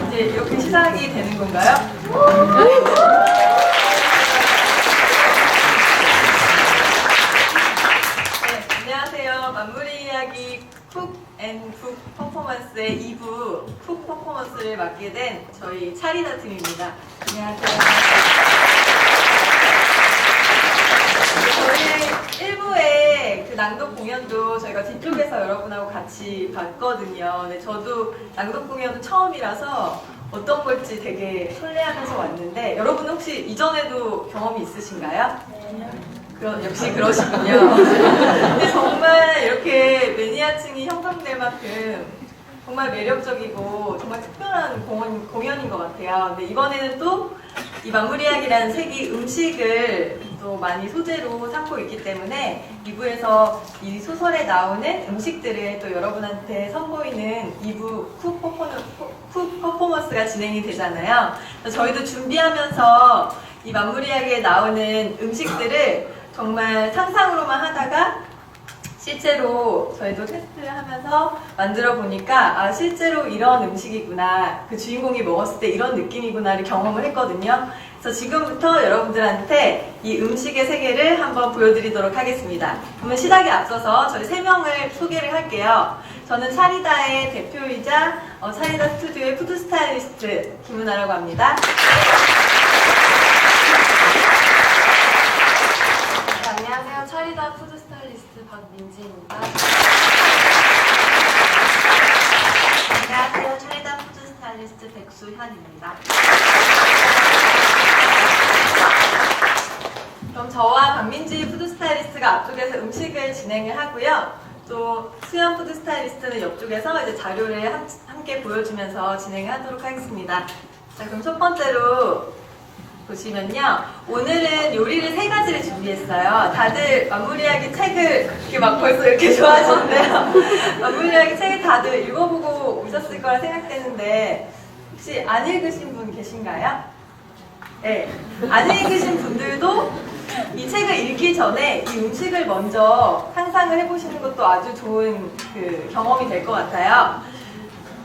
이제 이렇게 시작이 되는 건가요? 네, 안녕하세요. 만무리 이야기 쿡앤북 퍼포먼스의 2부 쿡 퍼포먼스를 맡게 된 저희 차리다 팀입니다. 안녕하세요. 저희 1부의 그 낭독 공연도 저희가 뒤쪽에서 여러분하고 같이 봤거든요. 근데 저도 낭독 공연은 처음이라서 어떤 걸지 되게 설레하면서 왔는데 여러분 혹시 이전에도 경험이 있으신가요? 역시 그러시군요. 근데 정말 이렇게 매니아층이 형성될 만큼 정말 매력적이고 정말 특별한 공연인 것 같아요. 근데 이번에는 또 이 만무리 이야기라는 책이 음식을 또 많이 소재로 삼고 있기 때문에 2부에서 이 소설에 나오는 음식들을 또 여러분한테 선보이는 2부 쿡 퍼포먼스가 진행이 되잖아요. 저희도 준비하면서 이 만무리 이야기에 나오는 음식들을 정말 상상으로만 하다가 실제로 저희도 테스트를 하면서 만들어 보니까 아 실제로 이런 음식이구나, 그 주인공이 먹었을 때 이런 느낌이구나를 경험을 했거든요. 그래서 지금부터 여러분들한테 이 음식의 세계를 한번 보여드리도록 하겠습니다. 그러면 시작에 앞서서 저희 3명을 소개를 할게요. 저는 차리다의 대표이자 차리다 스튜디오의 푸드 스타일리스트 김은아라고 합니다. 네, 안녕하세요. 차리다 푸드 스타일리스트 박민지입니다. 안녕하세요. 차리다 푸드 스타일리스트 백수현입니다. 그럼 저와 박민지 푸드 스타일리스트가 앞쪽에서 음식을 진행을 하고요. 또 수현 푸드 스타일리스트는 옆쪽에서 이제 자료를 함께 보여주면서 진행을 하도록 하겠습니다. 자, 그럼 첫 번째로 보시면요. 오늘은 요리를 3가지를 준비했어요. 다들 만무리 이야기 책을 이렇게 막 벌써 이렇게 좋아하시는데요. 만무리 이야기 책을 다들 읽어보고 오셨을 거라 생각되는데 혹시 안 읽으신 분 계신가요? 네. 안 읽으신 분들도 이 책을 읽기 전에 이 음식을 먼저 상상을 해보시는 것도 아주 좋은 그 경험이 될 것 같아요.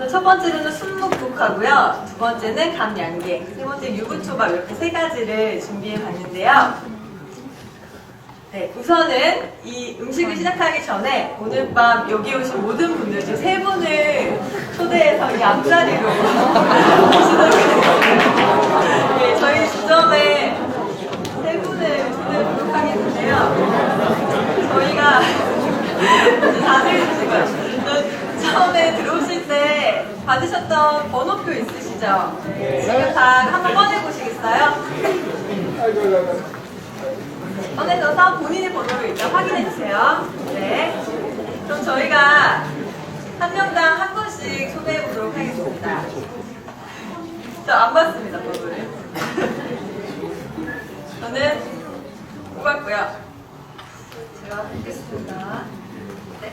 첫 번째로는 순묵국하고요. 두 번째는 감양갱, 세 번째 유부초밥 이렇게 3가지를 준비해 봤는데요. 네, 우선은 이 음식을 시작하기 전에 오늘 밤 여기 오신 모든 분들 중 3분을 초대해서 이 앞자리로 모시도록 하겠습니다. 네, 저희 주점에 3분을 초대해보도록 하겠는데요. 저희가 자세히 주시고요. 처음에 들어오실 때 받으셨던 번호표 있으시죠? 지금 다 한번 꺼내보시겠어요? 꺼내셔서 본인의 번호를 일단 확인해주세요. 네. 그럼 저희가 한 명당 한 분씩 소개해보도록 하겠습니다. 저 안 봤습니다, 번호를. 저는 못 봤고요. 제가 보겠습니다. 네.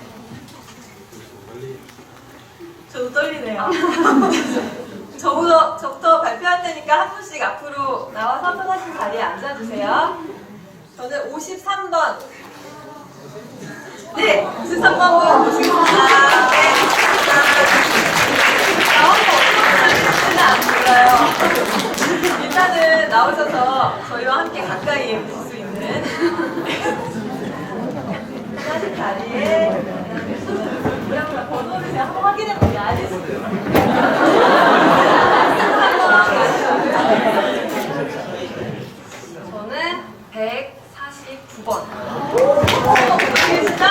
저도 떨리네요. 저부터 발표할 테니까 한 분씩 앞으로 나와서 편하신 자리에 앉아주세요. 저는 53번. 네, 53번 모시겠습니다. 네, 나와서 어떤 분인지는 안 몰라요. 일단은 나오셔서 저희와 함께 가까이 보실 수 있는 편하신 자리에 번호를 제가 한번 확인해볼게요. 알겠어요. 저는 149번. 어떻게 계시죠?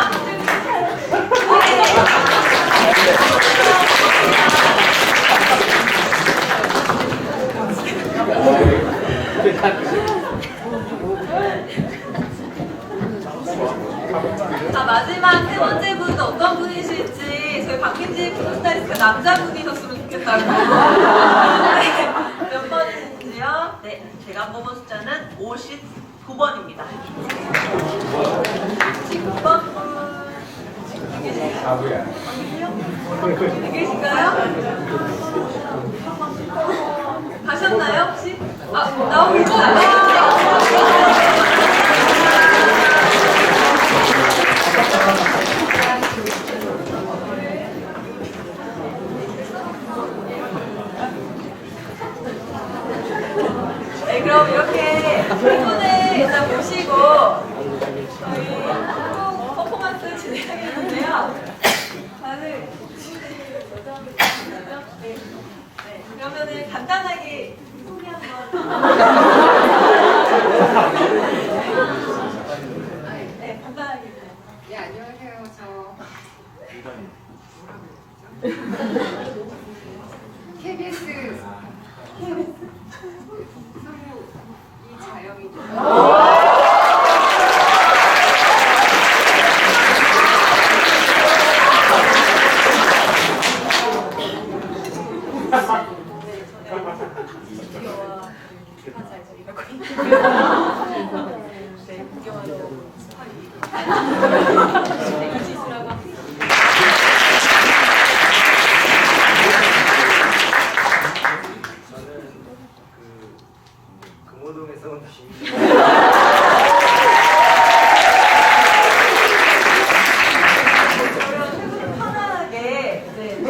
마지막 세 번째 분은 어떤 분이실지 저희 박민지 푸드스타일리스트 남자분이셨으면 좋겠다고. 네, 몇 번이신지요? 네, 제가 뽑은 숫자는 59번입니다. 9번 분 계신가요? 가셨나요 혹시? 아, 나오고 있어요. 네, 그럼 이렇게 세 분을 일단 모시고 저희 한국 퍼포먼스 진행하겠는데요. 다들 네. 네, 그러면은 간단하게 소개 한번. 네, 간단하게. 네, 안녕하세요. KBS 성우 이자영입니다. 네, 구경하러 네, 이지수라고 합니다. 금호동에서 온 주신 편안하게 이제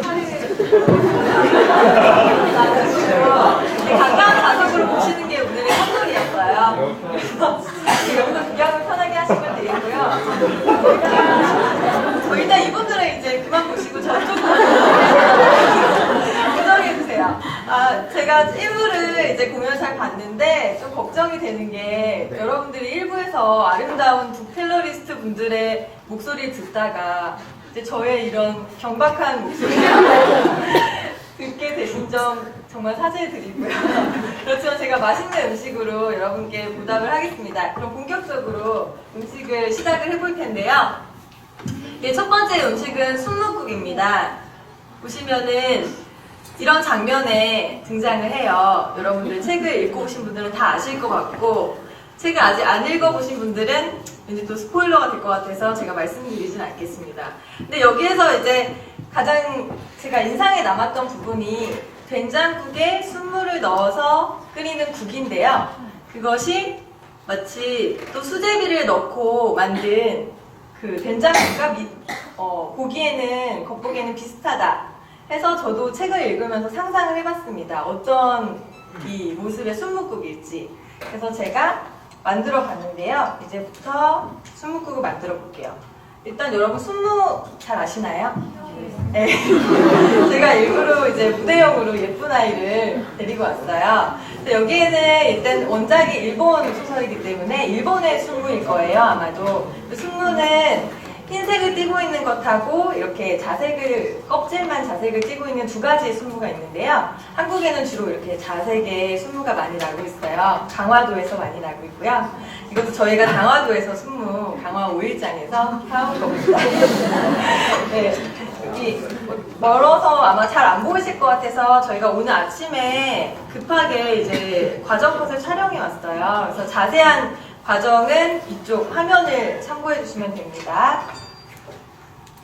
가까운 좌석으로 보시는 게 오늘의 선물이었어요. 그래서 여기서 구경을 편하게 하시면 되겠고요. 일단 이분들은 이제 그만 보시고 저쪽으로 구경해주세요. 아, 제가 1부를 이제 공연 잘 봤는데 좀 걱정이 되는 게 여러분들이 1부에서 아름다운 북텔러리스트 분들의 목소리를 듣다가 이제 저의 이런 경박한 목소리를 듣게 되신 점 정말 사죄드리고요. 그렇지만 제가 맛있는 음식으로 여러분께 보답을 하겠습니다. 그럼 본격적으로 음식을 시작을 해볼 텐데요. 예, 첫 번째 음식은 순댓국입니다. 보시면은 이런 장면에 등장을 해요. 여러분들 책을 읽고 오신 분들은 다 아실 것 같고 책을 아직 안 읽어보신 분들은 왠지 또 스포일러가 될 것 같아서 제가 말씀드리진 않겠습니다. 근데 여기에서 이제 가장 제가 인상에 남았던 부분이 된장국에 순물을 넣어서 끓이는 국인데요. 그것이 마치 또 수제비를 넣고 만든 그 된장국과 보기에는 겉보기에는 비슷하다 해서 저도 책을 읽으면서 상상을 해봤습니다. 어떤 이 모습의 순댓국일지. 그래서 제가 만들어 봤는데요. 이제부터 순댓국을 만들어 볼게요. 일단 여러분 순무 잘 아시나요? 네. 제가 일부러 이제 무대용으로 예쁜 아이를 데리고 왔어요. 근데 여기에는 일단 원작이 일본 소설이기 때문에 일본의 순무일 거예요, 아마도. 순무는 흰색을 띠고 있는 것하고 이렇게 자색을, 껍질만 자색을 띠고 있는 두 가지의 순무가 있는데요. 한국에는 주로 이렇게 자색의 순무가 많이 나고 있어요. 강화도에서 많이 나고 있고요. 이것도 저희가 강화도에서 순무, 강화 5일장에서 사온 겁니다. 네, 여기 멀어서 아마 잘 안 보이실 것 같아서 저희가 오늘 아침에 급하게 이제 과정컷을 촬영해 왔어요. 그래서 자세한 과정은 이쪽 화면을 참고해 주시면 됩니다.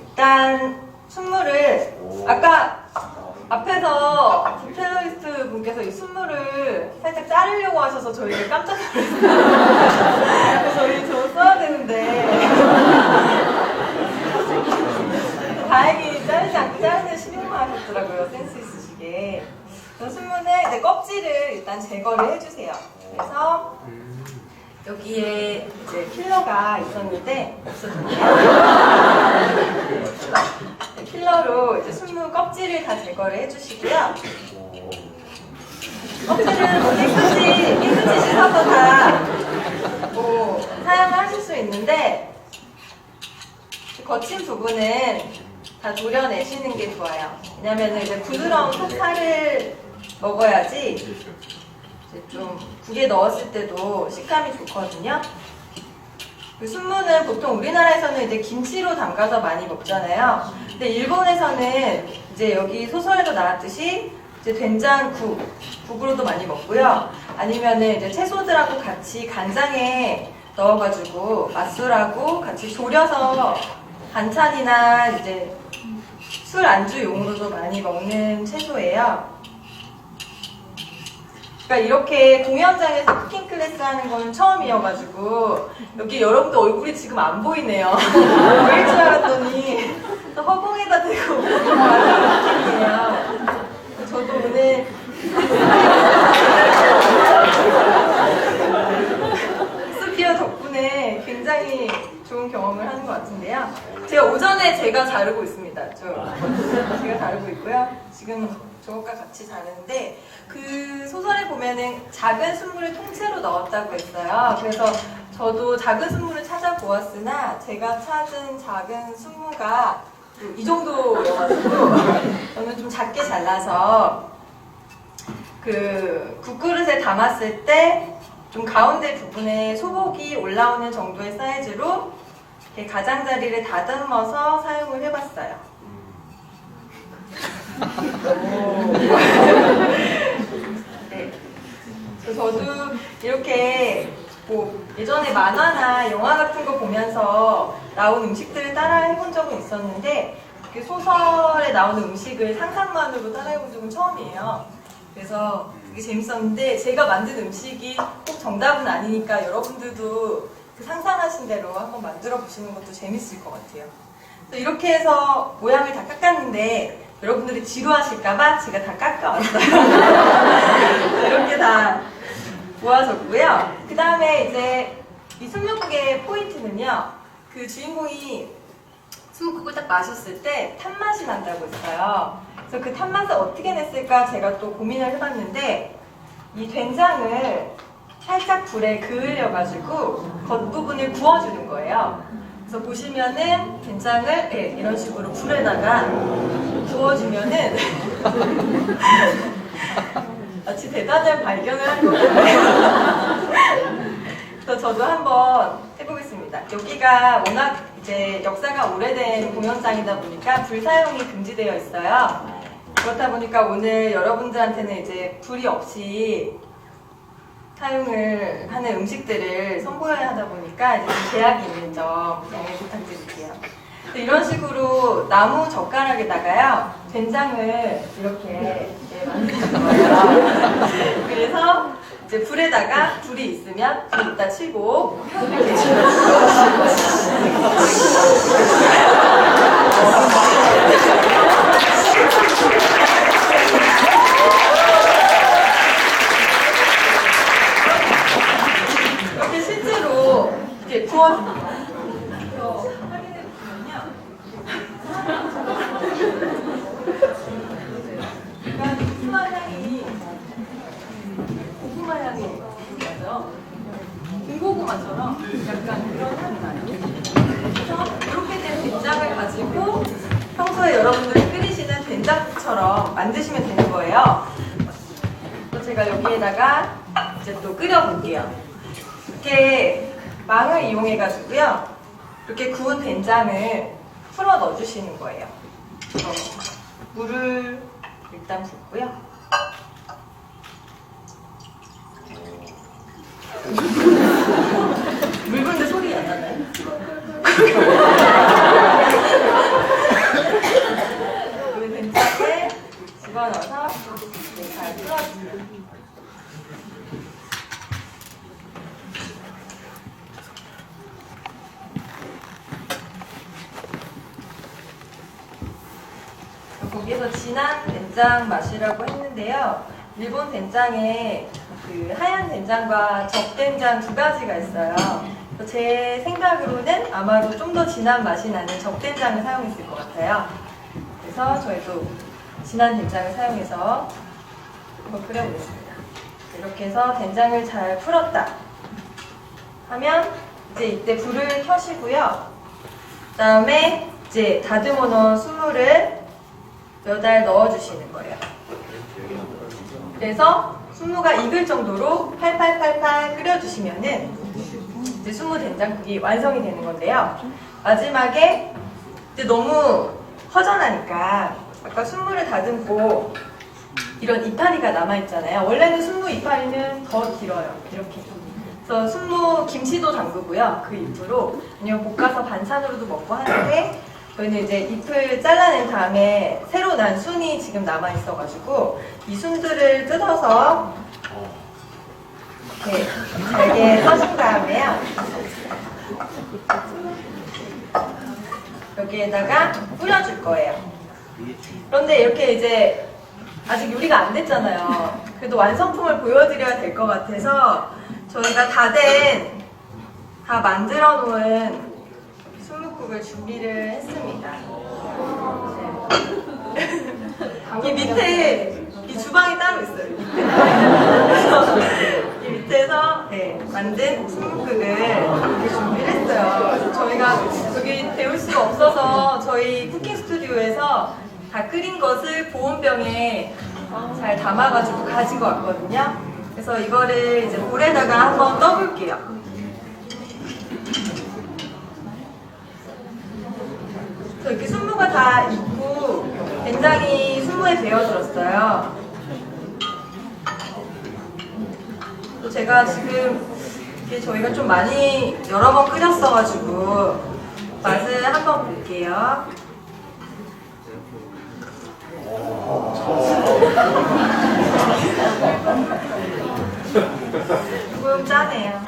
일단 순무를 아까 앞에서 북텔러리스트 분께서 이 순무를 살짝 자르려고 하셔서 저희가 깜짝 놀랐어요. 저희 저거 써야 되는데 다행히 자르지 않고 자르는 신용만 하셨더라고요. 센스 있으시게. 그래서 순무는 이제 껍질을 일단 제거를 해주세요. 그래서 여기에 이제 필러가 있었는데 없어졌네요. 필러로 이제 순무 껍질을 다 제거를 해주시고요. 껍질을 뭐 깨끗이 씻어서 다 뭐 사용을 하실 수 있는데 거친 부분은 다 도려내시는 게 좋아요. 왜냐면은 이제 부드러운 속살을 먹어야지 이제 좀 국에 넣었을 때도 식감이 좋거든요. 그 순무는 보통 우리나라에서는 이제 김치로 담가서 많이 먹잖아요. 근데 일본에서는 이제 여기 소설에도 나왔듯이 이제 된장국으로도 많이 먹고요. 아니면은 이제 채소들하고 같이 간장에 넣어가지고 맛술하고 같이 졸여서 반찬이나 이제 술 안주용으로도 많이 먹는 채소예요. 그러니까 이렇게 공연장에서 쿠킹 클래스 하는 거는 처음이어가지고 여기 여러분들 얼굴이 지금 안 보이네요. 보일 줄 알았더니 또 허공에다 대고 말이에요. 저도 오늘 스피어 덕분에 굉장히 좋은 경험을 하는 것 같은데요. 제가 오전에 제가 자르고 있습니다. 제가 자르고 있고요. 지금 저것과 같이 자르는데 그 소설에 보면은 작은 순물을 통째로 넣었다고 했어요. 그래서 저도 작은 순물을 찾아보았으나 제가 찾은 작은 순무가 이 정도여가지고 저는 좀 작게 잘라서 그 국그릇에 담았을 때 좀 가운데 부분에 소복이 올라오는 정도의 사이즈로 이렇게 가장자리를 다듬어서 사용을 해봤어요. 네. 저도 이렇게 뭐 예전에 만화나 영화 같은 거 보면서 나온 음식들을 따라 해본 적은 있었는데 이렇게 소설에 나오는 음식을 상상만으로 따라 해본 적은 처음이에요. 그래서 되게 재밌었는데 제가 만든 음식이 꼭 정답은 아니니까 여러분들도 그 상상하신 대로 한번 만들어 보시는 것도 재밌을 것 같아요. 그래서 이렇게 해서 모양을 다 깎았는데 여러분들이 지루하실까봐 제가 다 깎아왔어요. 이렇게 다 모아졌고요. 그 다음에 이제 이 순댓국의 포인트는요. 그 주인공이 순댓국을 딱 마셨을 때 탄맛이 난다고 했어요. 그래서 그 탄맛을 어떻게 냈을까 제가 또 고민을 해봤는데 이 된장을 살짝 불에 그을려가지고 겉부분을 구워주는 거예요. 그래서 보시면은 된장을 네, 이런 식으로 불에다가 구워주면은 마치 대단한 발견을 한 것 같아요. 그래서 저도 한번 해보겠습니다. 여기가 워낙 이제 역사가 오래된 공연장이다 보니까 불 사용이 금지되어 있어요. 그렇다 보니까 오늘 여러분들한테는 이제 불이 없이 사용을 하는 음식들을 선보여야 하다 보니까 이제 좀 제약이 있는 점 양해 부탁드릴게요. 이런 식으로 나무 젓가락에다가요 된장을 이렇게 만드는 거예요. 그래서 이제 불에다가 불이 있으면 불 이따 치고 이렇게 이렇게 실제로 이렇게 구워줍니다. 그래서 확인해 보면요. 약간 고구마 향이 고구마 향이 나죠? 군고구마처럼 약간 그런 향이 나요. 그래서 이렇게 된 된장을 가지고 평소에 여러분들이 끓이시는 된장국처럼 만드시면 되는 거예요. 또 제가 여기에다가 이제 또 끓여볼게요. 이렇게 망을 이용해가지고요. 이렇게 구운 된장을 풀어 넣어주시는 거예요. 물을 일단 붓고요. 물 부는데 소리 안 나나요? 그 된장을 집어넣어서 잘 풀어주세요. 거기에서 진한 된장 맛이라고 했는데요. 일본 된장에 그 하얀 된장과 적된장 두 가지가 있어요. 제 생각으로는 아마도 좀 더 진한 맛이 나는 적된장을 사용했을 것 같아요. 그래서 저희도 진한 된장을 사용해서 한번 끓여보겠습니다. 이렇게 해서 된장을 잘 풀었다 하면 이제 이때 불을 켜시고요. 그 다음에 이제 다듬어 놓은 순물을 몇 알 넣어주시는 거예요. 그래서 순무가 익을 정도로 팔팔팔팔 끓여주시면은 이제 순무 된장국이 완성이 되는 건데요. 마지막에 이제 너무 허전하니까 아까 순무를 다듬고 이런 이파리가 남아있잖아요. 원래는 순무 이파리는 더 길어요. 이렇게. 그래서 순무 김치도 담그고요. 그 잎으로 아니면 볶아서 반찬으로도 먹고 하는데 저희는 이제 잎을 잘라낸 다음에 새로 난 순이 지금 남아있어가지고 이 순들을 뜯어서 이렇게 잘게 써준 다음에요. 여기에다가 뿌려줄 거예요. 그런데 이렇게 이제 아직 요리가 안 됐잖아요. 그래도 완성품을 보여드려야 될 것 같아서 저희가 다 만들어 놓은 순뭇국을 준비를 했습니다. 이 밑에 이 주방이 따로 있어요. 이 밑에서 만든 순뭇국을 이렇게 준비를 했어요. 그래서 저희가 여기 데울 수가 없어서 저희 쿠킹 스튜디오에서 다 끓인 것을 보온병에 잘 담아가지고 가지고 왔거든요. 그래서 이거를 이제 볼에다가 한번 떠볼게요. 저 이렇게 순무가 다 익고 된장이 순무에 배어들었어요. 또 제가 지금 이게 저희가 좀 많이 여러 번 끓였어가지고 맛을 한번 볼게요. 조금 짜네요.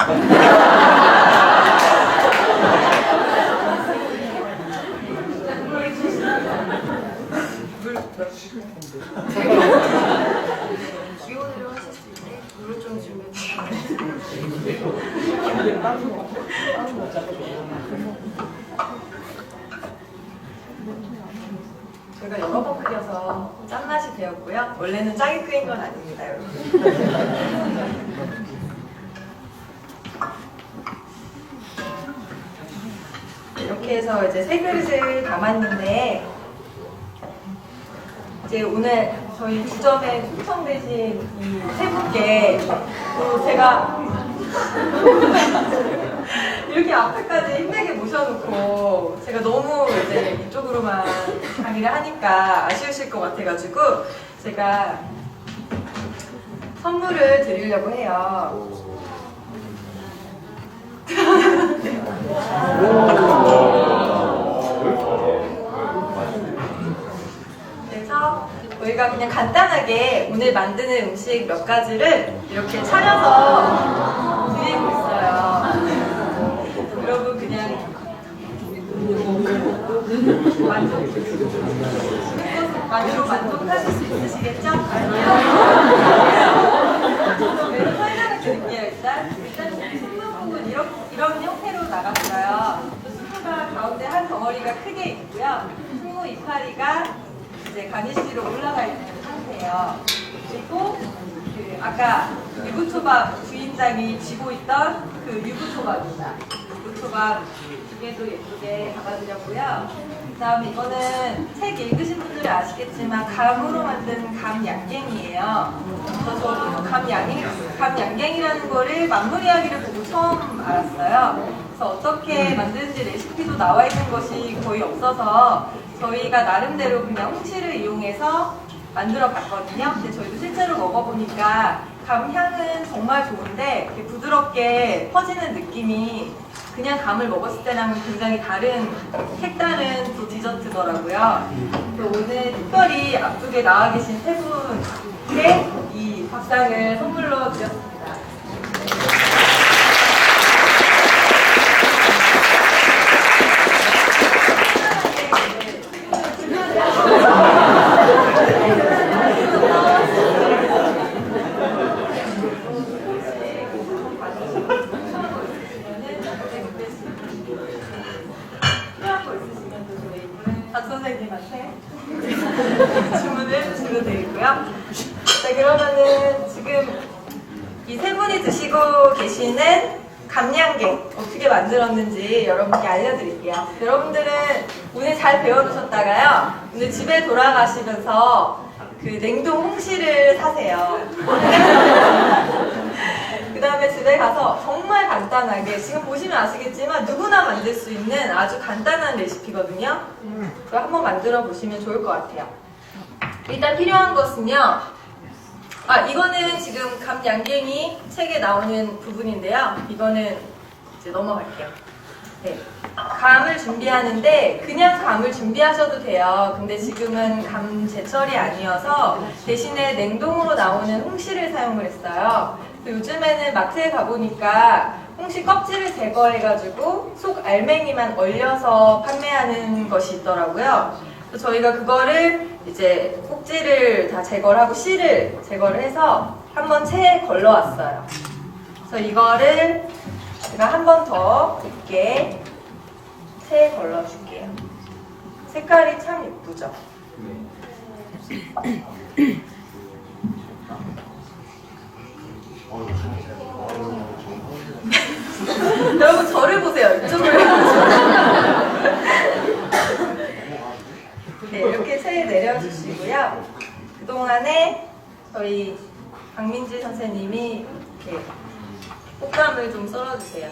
기온으로 하실 수 있게 물을 좀 준비해주세요. 제가 여러 번 끓여서 짠맛이 되었고요. 원래는 짜게 끓인 건 아닙니다, 여러분. 이렇게 해서 이제 세 그릇을 담았는데 이제 오늘 저희 9점에 초청되신 이 세 분께 또 제가 이렇게 앞에까지 힘들게 모셔놓고 제가 너무 이제 이쪽으로만 강의를 하니까 아쉬우실 것 같아가지고 제가 선물을 드리려고 해요. 그래서 저희가 그냥 간단하게 오늘 만드는 음식 몇 가지를 이렇게 차려서 드리고 있어요. 여러분 그냥 만족하실 수 있으시겠죠? 네, 설명을 드릴게요. 일단 순무국은 이런 형태로 나갔어요. 순무가 가운데 한 덩어리가 크게 있고요. 순무 이파리가 이제 가니쉬로 올라가 있는 상태예요. 그리고 그 아까 유부초밥 주인장이 쥐고 있던 그 유부초밥입니다. 유부초밥 두 개도 예쁘게 담아드렸고요. 그 다음에 이거는 책 읽으신 분들은 아시겠지만 감으로 만든 감양갱이에요. 그래서 저도 감양갱이라는 거를 만물 이야기를 보고 처음 알았어요. 그래서 어떻게 만드는지 레시피도 나와 있는 것이 거의 없어서 저희가 나름대로 그냥 홍시를 이용해서 만들어 봤거든요. 근데 저희도 실제로 먹어보니까 감 향은 정말 좋은데 이렇게 부드럽게 퍼지는 느낌이 그냥 감을 먹었을 때랑은 굉장히 색다른 또 디저트더라고요. 그래서 오늘 특별히 앞쪽에 나와 계신 세 분께 이 밥상을 선물로 드렸습니다. 박 선생님한테 주문을 해주시면 되겠고요. 자, 그러면은 지금 이 세 분이 드시고 계시는 감양갱 어떻게 만들었는지 여러분께 알려드릴게요. 여러분들은 오늘 잘 배워두셨다가요, 오늘 집에 돌아가시면서 그 냉동 홍시를 사세요. 그 다음에 다음에 집에 가서 정말 간단하게, 지금 보시면 아시겠지만 누구나 만들 수 있는 아주 간단한 레시피거든요. 그거 한번 만들어 보시면 좋을 것 같아요. 일단 필요한 것은요. 이거는 지금 감 양갱이 책에 나오는 부분인데요. 이거는 이제 넘어갈게요. 네. 감을 준비하는데 그냥 감을 준비하셔도 돼요. 근데 지금은 감 제철이 아니어서 대신에 냉동으로 나오는 홍시를 사용을 했어요. 요즘에는 마트에 가보니까 홍시 껍질을 제거해가지고 속 알맹이만 얼려서 판매하는 것이 있더라고요. 그래서 저희가 그거를 이제 꼭지를 다 제거를 하고 씨를 제거를 해서 한번 체에 걸러왔어요. 그래서 이거를 제가 한 번 더 곱게 체에 걸러줄게요. 색깔이 참 예쁘죠? 여러분 저를 보세요. 이쪽을 네, 이렇게 체에 내려주시고요. 그동안에 저희 박민지 선생님이 이렇게 꽃감을 좀 썰어주세요.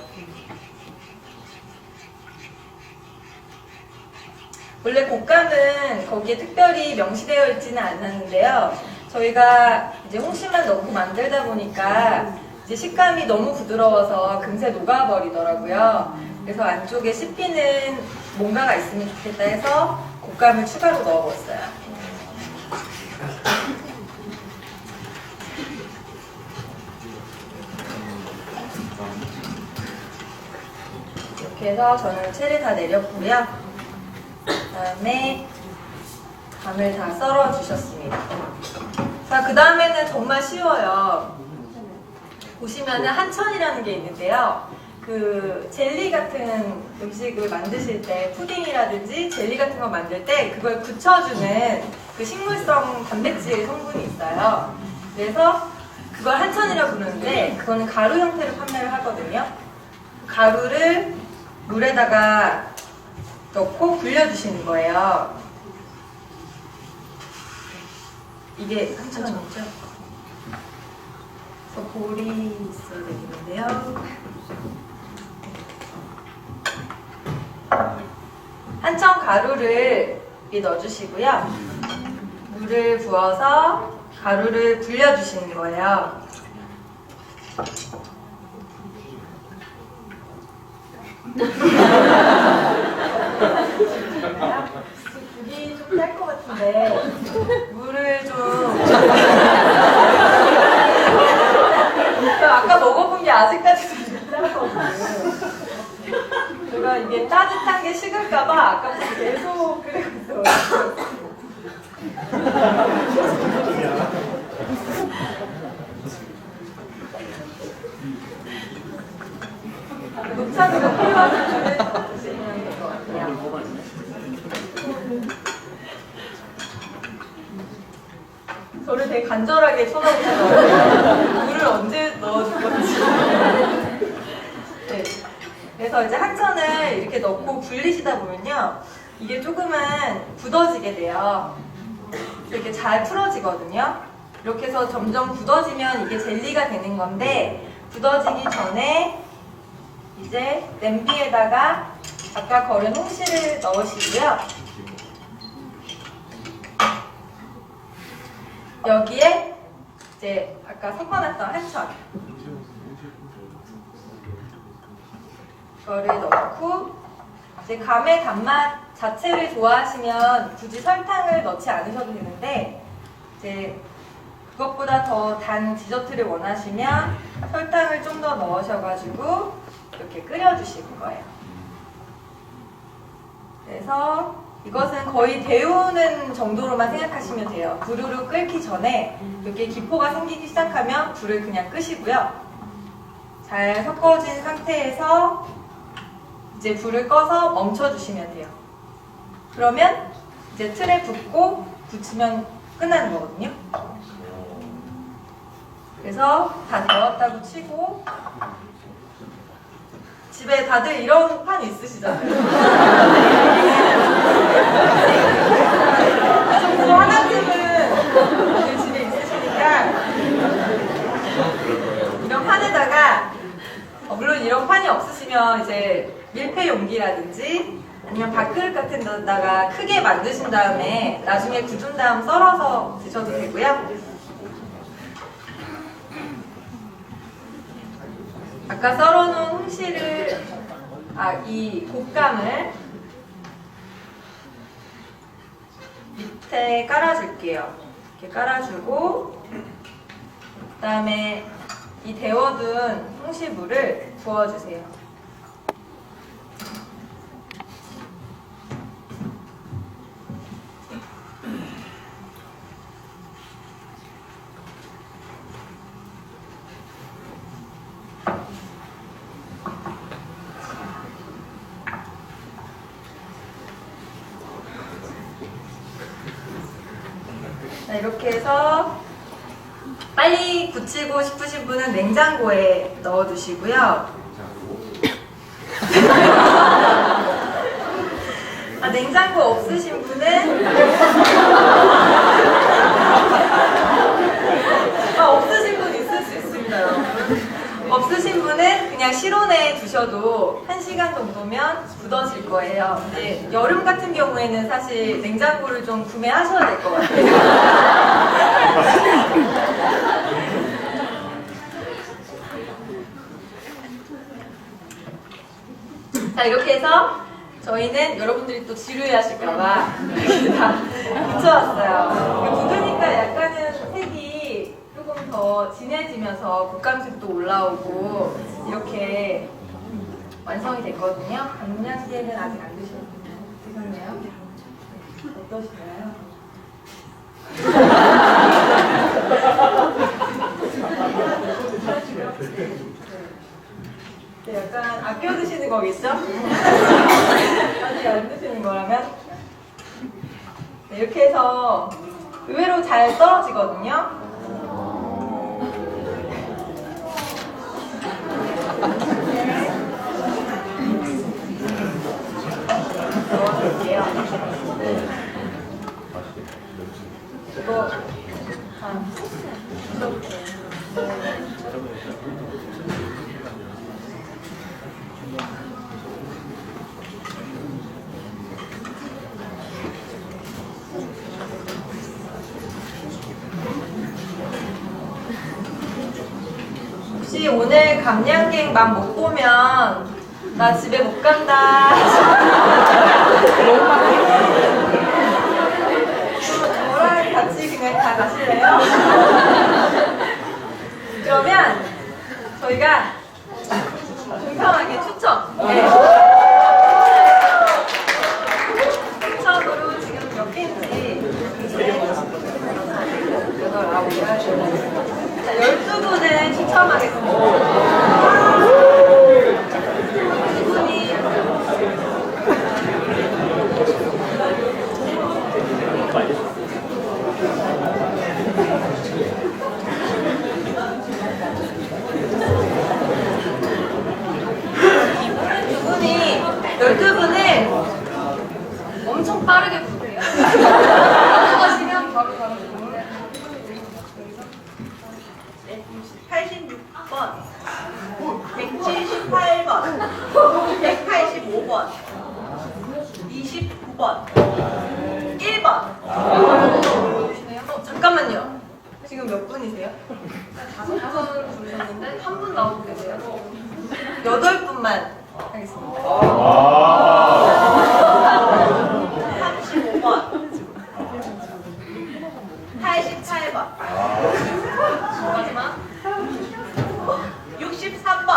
원래 곶감은 거기에 특별히 명시되어 있지는 않았는데요. 저희가 이제 홍시만 넣고 만들다 보니까 이제 식감이 너무 부드러워서 금세 녹아버리더라고요. 그래서 안쪽에 씹히는 뭔가가 있으면 좋겠다 해서 곶감을 추가로 넣어봤어요. 이렇게 해서 저는 채를 다 내렸고요. 그다음에 감을 다 썰어 주셨습니다. 자, 그 다음에는 정말 쉬워요. 보시면은 한천이라는 게 있는데요. 그 젤리 같은 음식을 만드실 때, 푸딩이라든지 젤리 같은 거 만들 때 그걸 굳혀주는 그 식물성 단백질 성분이 있어요. 그래서 그걸 한천이라고 부르는데 그거는 가루 형태로 판매를 하거든요. 가루를 물에다가 넣고 불려주시는 거예요. 이게 한천이죠. 그래서 볼이 있어야 되겠는데요. 한천 가루를 넣어주시고요. 물을 부어서 가루를 불려주시는 거예요. 불이 좀 짤 것 같은데 물을 좀 아까 먹어본 게 아직까지도 좀 짜거든요. 제가 이게 따뜻한 게 식을까봐 아까부터 계속 그리고 있어요. 녹차가 필요하신 분을 더 드시면 될 것 같아요. 저를 되게 간절하게 쳐다보시더라고요. 물을 언제 넣어줄 건지. 네. 그래서 이제 한천을 이렇게 넣고 불리시다 보면요. 이게 조금은 굳어지게 돼요. 이렇게 잘 풀어지거든요. 이렇게 해서 점점 굳어지면 이게 젤리가 되는 건데, 굳어지기 전에 이제 냄비에다가 아까 걸은 홍시를 넣으시고요. 여기에 이제 아까 섞어놨던 한천 이거를 넣고, 이제 감의 단맛 자체를 좋아하시면 굳이 설탕을 넣지 않으셔도 되는데, 이제 그것보다 더 단 디저트를 원하시면 설탕을 좀 더 넣으셔가지고 이렇게 끓여주시는 거예요. 그래서 이것은 거의 데우는 정도로만 생각하시면 돼요. 부르르 끓기 전에 이렇게 기포가 생기기 시작하면 불을 그냥 끄시고요. 잘 섞어진 상태에서 이제 불을 꺼서 멈춰주시면 돼요. 그러면 이제 틀에 붓고 붙이면 끝나는 거거든요. 그래서 다 데웠다고 치고, 집에 다들 이런 판 있으시잖아요. 이 정도 하나쯤은 집에 있으시니까 이런 판에다가 이제 밀폐 용기라든지 아니면 밥그릇 같은 데다가 크게 만드신 다음에 나중에 굳은 다음 썰어서 드셔도 되고요. 아까 썰어놓은 홍시를 이 곶감을 밑에 깔아줄게요. 이렇게 깔아주고 그다음에 이 데워둔 홍시물을 부어주세요. 자, 이렇게 해서 빨리 굳히고 싶으신 분은 냉장고에 넣어두시고요. 냉장고 없으신 분은 없으신 분 있을 수 있습니다, 여러분. 없으신 분은 그냥 실온에 두셔도 1시간 정도면 굳어질 거예요. 근데 여름 같은 경우에는 사실 냉장고를 좀 구매하셔야 될 것 같아요. 자, 이렇게 해서 저희는 여러분들이 또 지루해하실까봐 이렇게 다 붙여왔어요. 붓으니까 약간은 색이 조금 더 진해지면서 곶감색도 올라오고 이렇게 완성이 됐거든요. 감량제는 아직 안 드셨나요? 어떠신가요? 약간 아껴 드시는 거겠죠? 아직 안 드시는 거라면? 네, 이렇게 해서 의외로 잘 떨어지거든요. 넣어줄게요. 이거 혹시 오늘 감량갱 맛 못 보면 나 집에 못 간다. 저랑 같이 그냥 다 가실래요? 그러면 저희가 공평하게 추첨. 네. 추첨으로 지금 몇 개인지 12분을 추첨하겠습니다. 이분이 12분을 엄청 빠르게 부르세요. 하시면 바로 주세요. 86번, 178번, 185번, 29번, 1번. 잠깐만요. 지금 몇 분이세요? 5분 부르셨는데 한 분 나오고 계세요. 8분만 하겠습니다. 35번, 88번, 마지막 63번.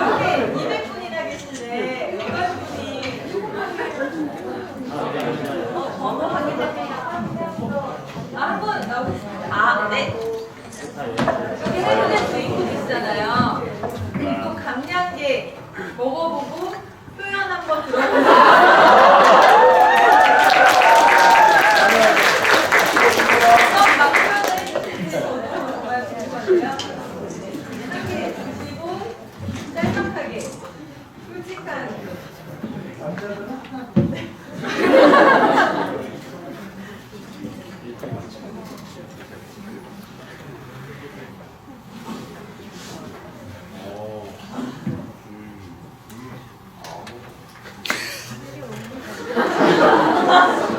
이렇게 200분이나 계신데 8분이 번호 확인해주세요. 한번 나오겠습니다. 네. 여기 해주는 주인공이시잖아요. 또 감량계 먹어보고 표현 한번 들어보세요. 어떤 막 표현을 해주실지 정말 궁금하네요. 이렇게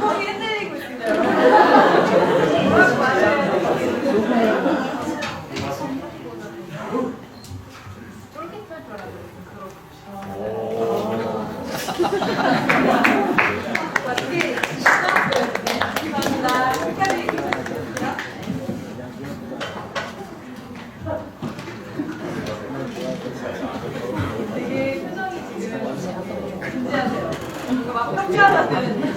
거기 흔들리고 있습니다. 어떻게 감사합니다. 축하드립니다. 되게 표정이 지금 진지하세요. 이거 막 학교하면은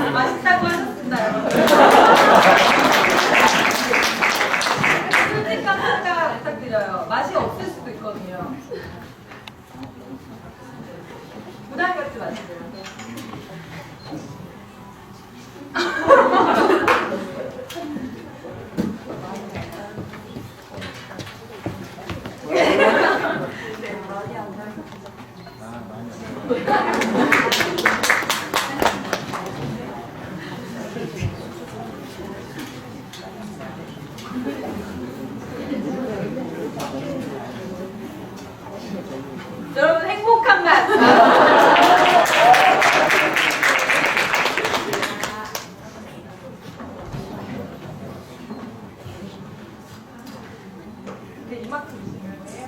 더 맛있다고 하셨습니다, 여러분. 솔직한 평가 부탁드려요. 맛이 없을 수도 있거든요. 부담 갖지 마세요. 여러분 행복한 맛. 근데 이만큼 주시는 거예요?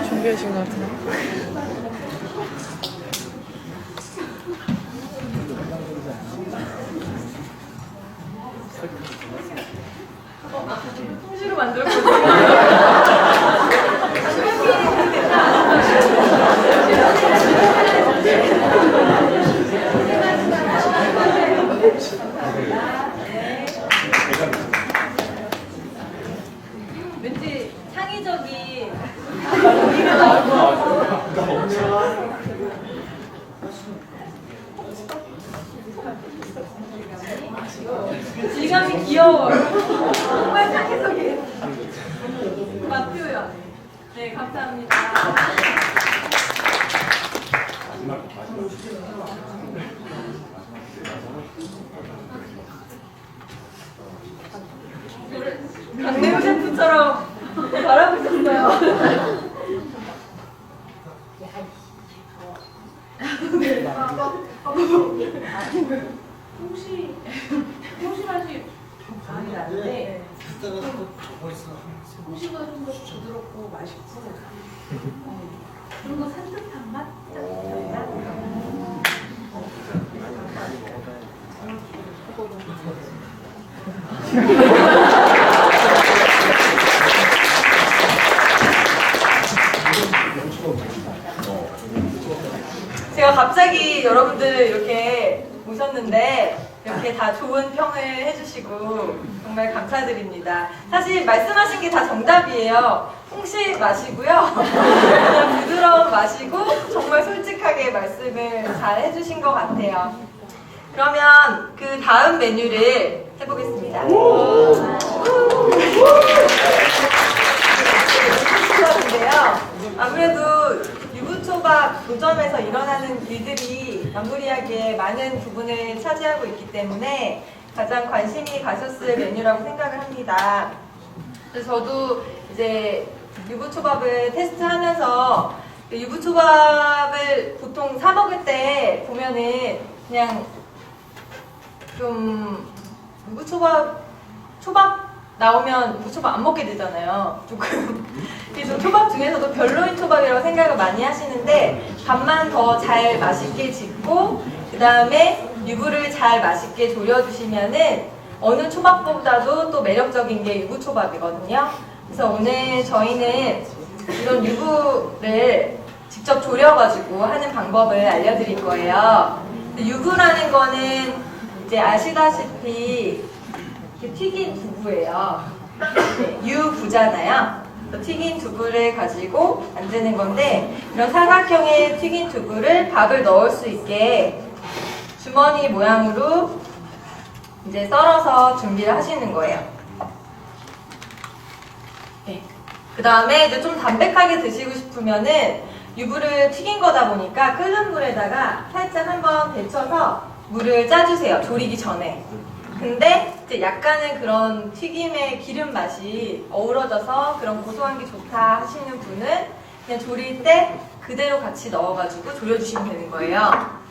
준비하신 것 같은데. 통지로 만들었거든요. 왠지 창의적인 고기가 나올 것 같아요. 질감이 귀여워요. 정말 창의적인 맛 표현. 네, 감사합니다. 강대우 셰프처럼 바라보셨어요. 홍시 맛이 많이 나는데 홍시가 좀 더 부드럽고 맛있고 좀 더 산뜻한 맛? 짠짠한 맛? 제가 갑자기 여러분들 이렇게 모셨는데 이렇게 다 좋은 평을 해주시고 정말 감사드립니다. 사실 말씀하신 게 다 정답이에요. 홍시 맛이고요. 그냥 부드러운 맛이고 정말 솔직하게 말씀을 잘 해주신 것 같아요. 그러면 그 다음 메뉴를 해보겠습니다. 유부초밥인데요. 아무래도 유부초밥 도점에서 일어나는 일들이 마무리하기에 많은 부분을 차지하고 있기 때문에 가장 관심이 가셨을 메뉴라고 생각을 합니다. 그래서 저도 이제 유부초밥을 테스트하면서 유부초밥을 보통 사 먹을 때 보면은 그냥 좀 초밥 나오면 무초밥 안 먹게 되잖아요. 조금. 그래서 초밥 중에서도 별로인 초밥이라고 생각을 많이 하시는데 밥만 더 잘 맛있게 짓고 그 다음에 유부를 잘 맛있게 졸여주시면은 어느 초밥보다도 또 매력적인 게 유부초밥이거든요. 그래서 오늘 저희는 이런 유부를 직접 졸여가지고 하는 방법을 알려드릴 거예요. 유부라는 거는 이제 아시다시피 이렇게 튀긴 두부예요. 네, 유부잖아요. 튀긴 두부를 가지고 만드는 건데, 이런 사각형의 튀긴 두부를 밥을 넣을 수 있게 주머니 모양으로 이제 썰어서 준비를 하시는 거예요. 네. 그 다음에 이제 좀 담백하게 드시고 싶으면은 유부를 튀긴 거다 보니까 끓는 물에다가 살짝 한번 데쳐서 물을 짜주세요. 졸이기 전에. 근데 이제 약간은 그런 튀김의 기름 맛이 어우러져서 그런 고소한 게 좋다 하시는 분은 그냥 졸일 때 그대로 같이 넣어가지고 졸여주시면 되는 거예요.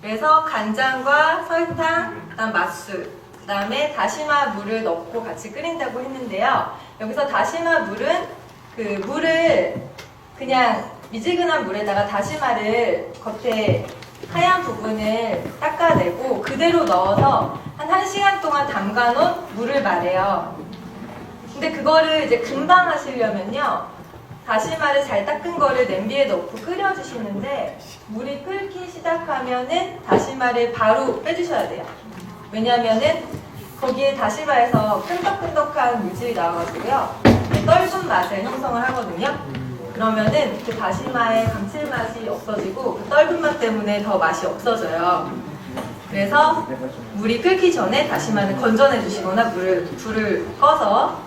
그래서 간장과 설탕, 그다음 맛술, 그다음에 다시마 물을 넣고 같이 끓인다고 했는데요. 여기서 다시마 물은 그 물을 그냥 미지근한 물에다가 다시마를 겉에 하얀 부분을 닦아내고 그대로 넣어서 한 1시간 동안 담가놓은 물을 말해요. 근데 그거를 이제 금방 하시려면요, 다시마를 잘 닦은 거를 냄비에 넣고 끓여주시는데 물이 끓기 시작하면은 다시마를 바로 빼주셔야 돼요. 왜냐면은 거기에 다시마에서 끈덕끈덕한 물질이 나와가지고요, 떫은 맛을 형성을 하거든요. 그러면은 그 다시마의 감칠맛이 없어지고 그 떫은 맛 때문에 더 맛이 없어져요. 그래서 물이 끓기 전에 다시마를 건져내 주시거나 불을 꺼서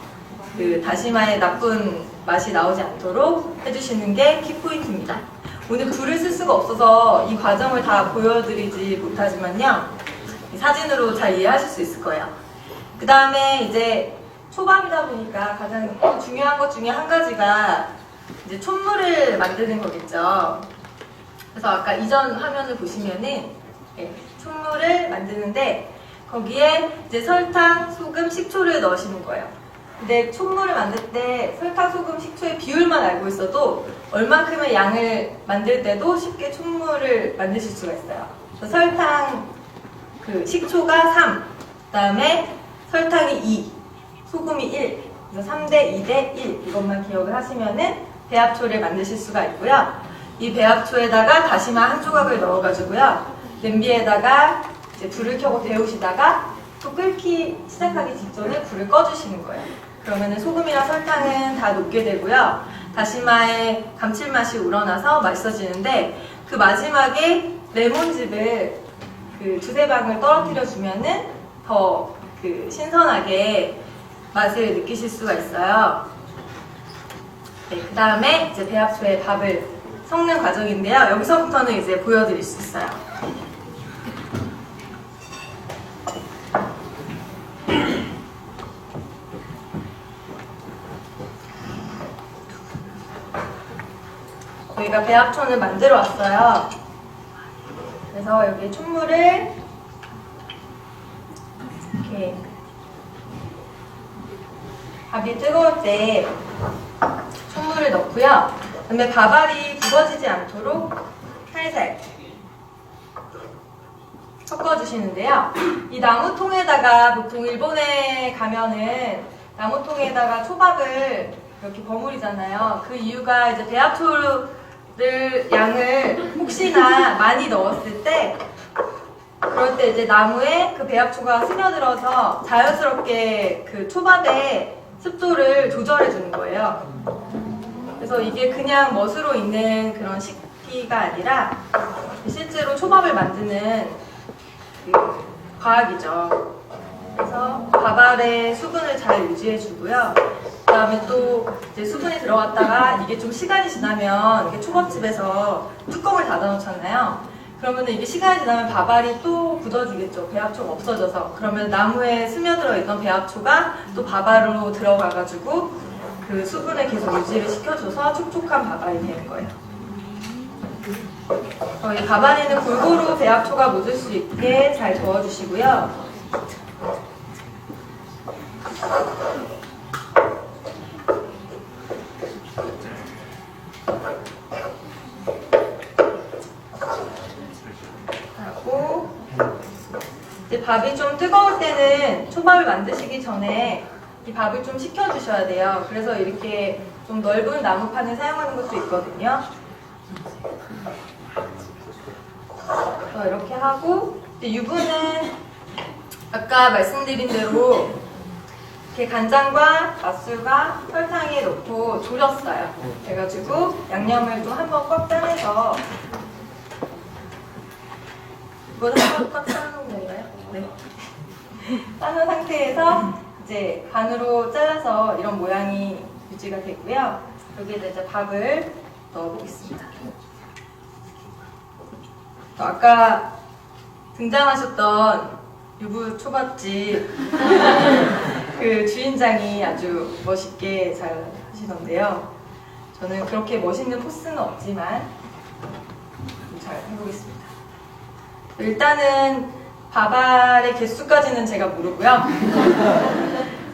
그 다시마의 나쁜 맛이 나오지 않도록 해주시는 게 키포인트입니다. 오늘 불을 쓸 수가 없어서 이 과정을 다 보여드리지 못하지만요, 이 사진으로 잘 이해하실 수 있을 거예요. 그 다음에 이제 초밥이다 보니까 가장 중요한 것 중에 한 가지가 이제 촛물을 만드는 거겠죠. 그래서 아까 이전 화면을 보시면은 촛물을 만드는데 거기에 이제 설탕, 소금, 식초를 넣으시는 거예요. 근데 촛물을 만들 때 설탕, 소금, 식초의 비율만 알고 있어도 얼만큼의 양을 만들 때도 쉽게 촛물을 만드실 수가 있어요. 그래서 설탕, 식초가 3, 그 다음에 설탕이 2, 소금이 1, 그래서 3대 2대 1 이것만 기억을 하시면은 배합초를 만드실 수가 있고요. 이 배합초에다가 다시마 한 조각을 넣어가지고요, 냄비에다가 이제 불을 켜고 데우시다가 또 끓기 시작하기 직전에 불을 꺼주시는 거예요. 그러면은 소금이랑 설탕은 다 녹게 되고요, 다시마의 감칠맛이 우러나서 맛있어지는데, 그 마지막에 레몬즙을 두세 방울 떨어뜨려 주면은 더 신선하게 맛을 느끼실 수가 있어요. 네, 그 다음에 이제 배합초에 밥을 섞는 과정인데요. 여기서부터는 이제 보여드릴 수 있어요. 저희가 배합초를 만들어 왔어요. 그래서 여기 촛물을 이렇게 밥이 뜨거울 때 촛물을 넣고요. 그다음에 밥알이 굽어지지 않도록 살살 섞어주시는데요. 이 나무통에다가 보통 일본에 가면은 나무통에다가 초밥을 이렇게 버무리잖아요. 그 이유가 이제 배합초를 양을 혹시나 많이 넣었을 때, 그럴 때 이제 나무에 그 배합초가 스며들어서 자연스럽게 그 초밥의 습도를 조절해 주는 거예요. 그래서 이게 그냥 멋으로 있는 그런 식기가 아니라 실제로 초밥을 만드는 과학이죠. 그래서 밥알의 수분을 잘 유지해 주고요. 그 다음에 또 이제 수분이 들어갔다가 이게 좀 시간이 지나면 이게 초밥집에서 뚜껑을 닫아 놓잖아요. 그러면 이게 시간이 지나면 밥알이 또 굳어지겠죠. 배합초가 없어져서. 그러면 나무에 스며들어 있던 배합초가 또 밥알로 들어가가지고 그 수분을 계속 유지를 시켜줘서 촉촉한 밥알이 되는 거예요. 이 밥알에는 골고루 배합초가 묻을 수 있게 잘 저어주시고요. 이제 밥이 좀 뜨거울 때는 초밥을 만드시기 전에 이 밥을 좀 식혀주셔야 돼요. 그래서 이렇게 좀 넓은 나무판을 사용하는 것도 있거든요. 그래서 이렇게 하고, 이제 유부는 아까 말씀드린 대로 이렇게 간장과 맛술과 설탕에 넣고 졸였어요. 그래가지고 양념을 또 한번 꽉 짜내서 이거는 한번 꽉 짜놓은 건가요? 네. 짜놓은 상태에서 이제 반으로 잘라서 이런 모양이 유지가 되고요. 여기에다 이제 밥을 넣어보겠습니다. 또 아까 등장하셨던 유부 초밥집 그 주인장이 아주 멋있게 잘 하시던데요. 저는 그렇게 멋있는 포스는 없지만 잘 해보겠습니다. 일단은 밥알의 개수까지는 제가 모르고요.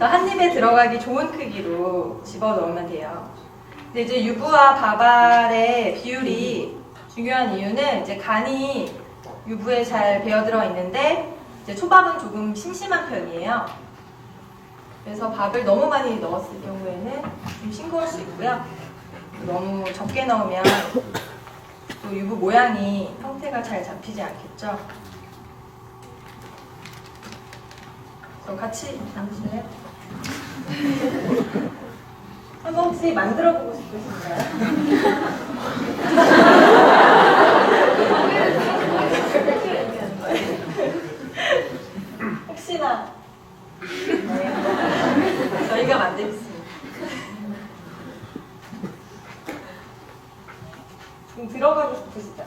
한 입에 들어가기 좋은 크기로 집어 넣으면 돼요. 근데 이제 유부와 밥알의 비율이 중요한 이유는 이제 간이 유부에 잘 배어 들어 있는데 이제 초밥은 조금 심심한 편이에요. 그래서 밥을 너무 많이 넣었을 경우에는 좀 싱거울 수 있고요. 너무 적게 넣으면 또 유부 모양이 형태가 잘 잡히지 않겠죠. 그럼 같이 나누실래요? 한번 혹시 만들어보고 싶으신가요? 혹시나 저희가 만들겠습니다. 좀 들어가고 싶으시죠?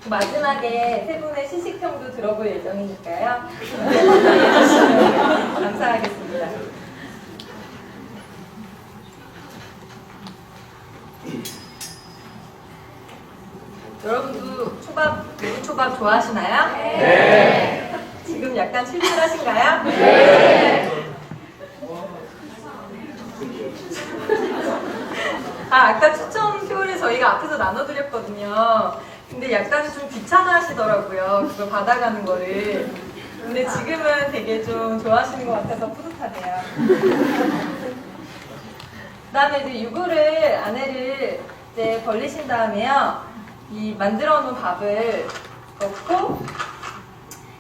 마지막에 세 분의 시식평도 들어볼 예정이니까요. 감사하겠습니다. 여러분도 유부초밥 좋아하시나요? 네. 지금 약간 칠칠하신가요? 네. 아까 추천표를 저희가 앞에서 나눠드렸거든요. 근데 약간 좀 귀찮아 하시더라고요. 그걸 받아가는 거를. 근데 지금은 되게 좀 좋아하시는 것 같아서 뿌듯하네요. 그 다음에 이제 유부를, 안에를 이제 벌리신 다음에요. 이 만들어 놓은 밥을 넣고,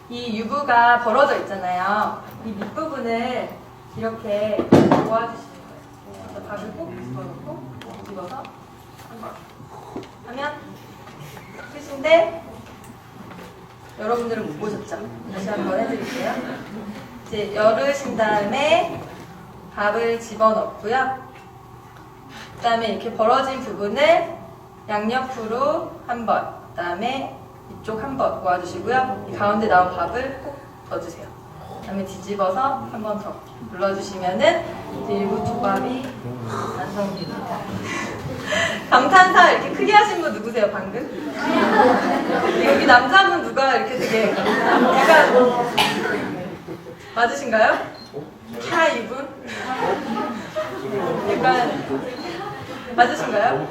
이 유부가 벌어져 있잖아요. 이 밑부분을 이렇게 도와주시는 거예요. 그래서 밥을 꼭 집어넣고, 집어서 하면 끝인데, 여러분들은 못 보셨죠? 다시 한번 해드릴게요. 이제 열으신 다음에 밥을 집어넣고요. 그 다음에 이렇게 벌어진 부분을 양옆으로 한 번, 그 다음에 이쪽 한 번 모아주시고요. 이 가운데 나온 밥을 꼭 넣어주세요. 그 다음에 뒤집어서 한 번 더 눌러주시면은 이제 유부초밥이 완성됩니다. 감탄사 이렇게 크게 하신 분 누구세요, 방금? 여기 남자분 누가 이렇게 되게 약간 맞으신가요? 이분? 약간 맞으신가요?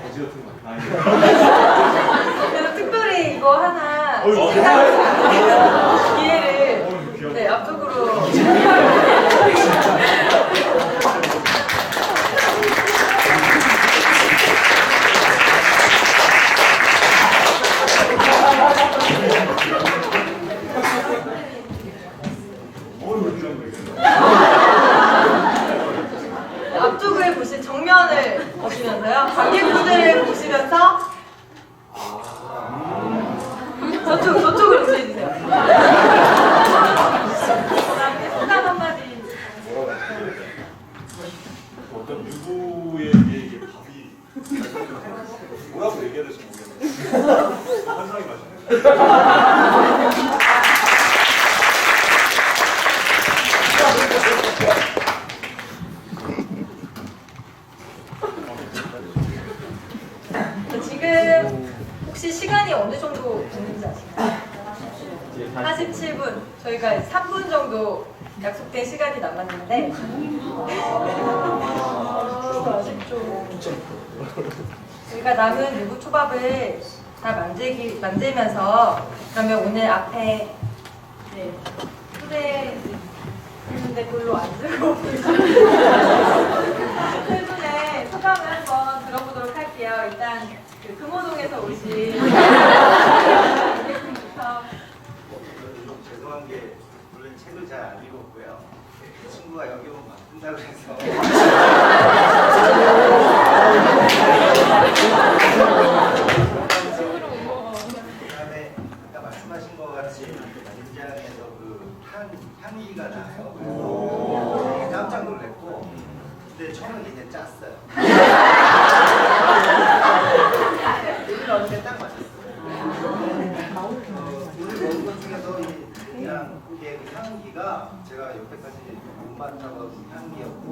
그래서 특별히 이거 하나 기회를 네, 앞쪽으로 앞쪽을 보시 정면을 보시면서요. 관객분들을 보시면서 저쪽으로 보여주세요. 그다음에 소감 한마디. 어떤 유부에게 이게 밥이 뭐라고 얘기해야 될지 모르겠는데 환상이 맛있네. 지금 혹시 시간이 어느 정도 됐는지 아시나요? 47분. 저희가 3분 정도 약속된 시간이 남았는데 아쉽죠. 저희가 남은 유부초밥을 다 만들면서 그러면 오늘 앞에 초대 했는데 별로 안 즐거워 세 분의 소감을 한번 들어보도록 할게요. 일단 그 금호동에서 오신 계신 좀 죄송한 게 물론 책을 잘 안 읽었고요. 그 친구가 여기 오면 바꾼다고 해서 그다음에 아까 말씀하신 것 같이 연장에서 그 향기가 나요. 그래서 되게 깜짝 놀랐고 근데 처음에 굉장히 짰어요. 오늘 어떻게 딱 맞았어요. 오늘 먹은 것 중에서 그냥 이게 향기가 제가 여태까지 못 맡아본 향기였고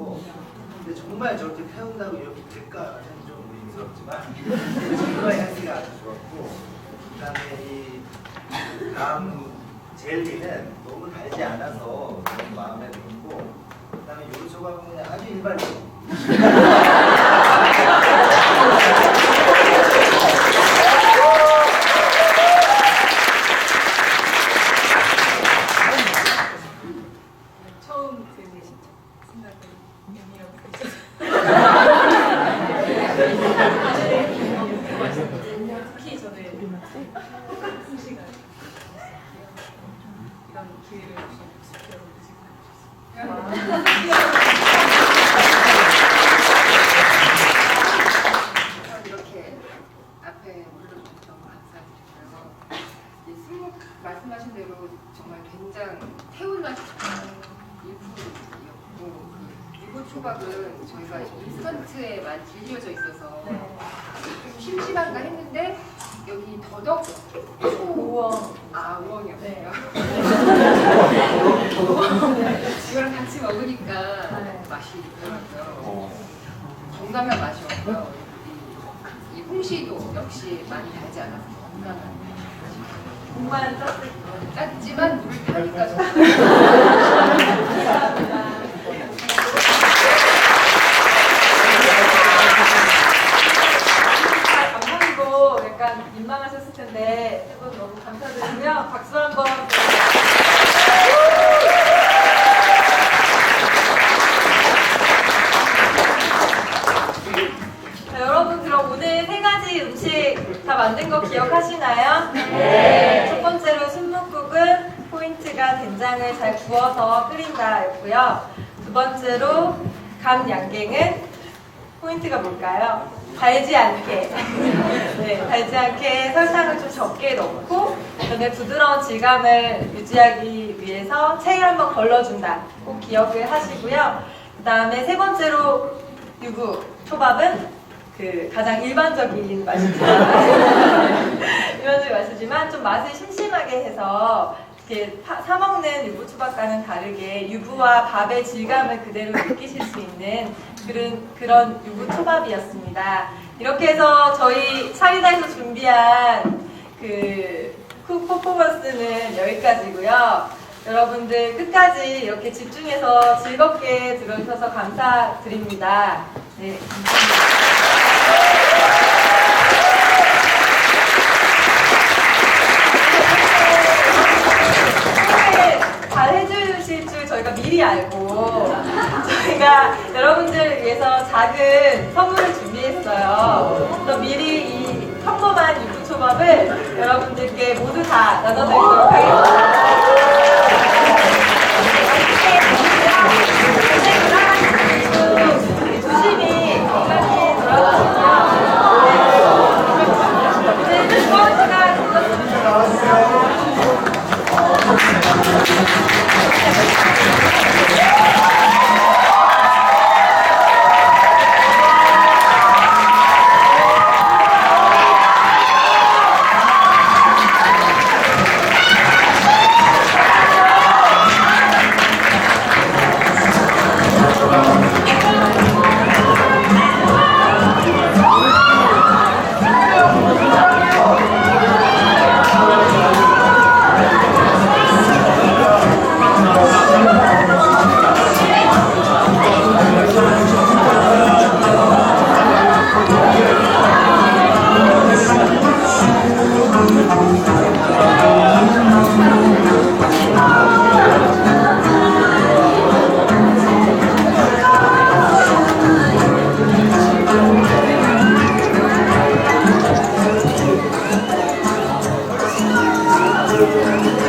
근데 정말 저렇게 태운다고 이렇게 될까는 좀 의심스럽지만 정말 향기가 아주 좋았고 그다음에 이 다음 젤리는 너무 달지 않아서 너무 마음에 들었고 그다음에 요리조각은 아주 일반적으로 처음 들으신 생각은 특히 저는 똑같은 시간 이런 기회를 주셔서 이렇게 앞에 물러주셔서 감사드리고요. 이 승목 말씀하신 대로 정말 굉장히 태울맛이 좋은 일품이었고 유부 초밥은 저희가 인스턴트에만 질려져 있어서 좀 심심한가 했는데 여기 더덕 우엉. 우엉이었어요. 이거랑 같이 먹으니까 맛이 있더라고요. 건강한 맛이었고요. 이 홍시도 역시 많이 달지 않아서 건강한 공만 떴을 짰지만 물 타니까 좋아요. 감사드리고 약간 민망하셨을 텐데 세 분 너무 감사드리고요. 박수 한번. 자, 여러분 그럼 오늘 세 가지 음식 다 만든 거 기억하시나요? 네. 첫 번째로 순댓국은 포인트가 된장을 잘 구워서 끓인다였고요. 두 번째로 감양갱은 포인트가 뭘까요? 달지 않게. 네, 달지 않게 설탕을 좀 적게 넣고 그다음에 부드러운 질감을 유지하기 위해서 체에 한번 걸러준다. 꼭 기억을 하시고요. 그다음에 세 번째로 유부 초밥은 그 가장 일반적인 맛이지만 일반적인 맛이지만 좀 맛을 심심하게 해서 이렇게 사 먹는 유부 초밥과는 다르게 유부와 밥의 질감을 그대로 느끼실 수 있는 그런 유부 초밥이었습니다. 이렇게 해서 저희 사리다에서 준비한 그 쿡 퍼포먼스는 여기까지고요. 여러분들 끝까지 이렇게 집중해서 즐겁게 들어주셔서 감사드립니다. 네, 감사합니다. 잘 해주실 줄 저희가 미리 알고 저희가 여러분들을 위해서 작은 선물을 준비했어요. 그래서 미리 이 평범한 유부초밥을 여러분들께 모두 다 나눠드리도록 하겠습니다. 조심히 건강히 돌아가시고요. 네, 즐거운 시간 되셨습니다. 감사합니다.